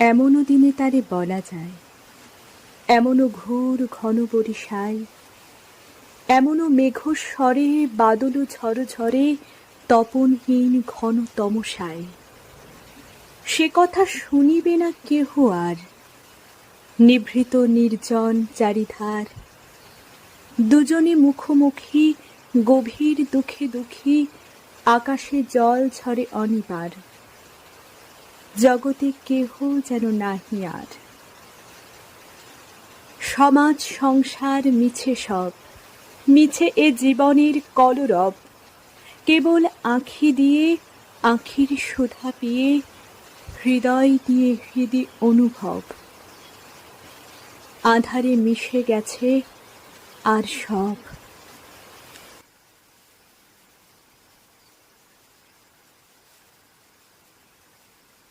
এমনও দিনে তারে বলা যায়, এমনও ঘোর ঘন বরিশায়, এমনও মেঘস্বরে বাদল ঝড় ঝরে তপনহীন ঘন তমসায়। সে কথা শুনিবে না কেহ আর, নিভৃত নির্জন চারিধার। দুজনে মুখোমুখি গভীর দুঃখে দুঃখী, আকাশে জল ঝরে অনিবার। জগতে কেহ যেন নাহি আর। সমাজ সংসার মিছে সব, মিছে এ জীবনের কলরব। কেবল আঁখি দিয়ে আঁখির সুধা পিয়ে, হৃদয় দিয়ে হৃদি অনুভব। আঁধারে মিশে গেছে আর সব।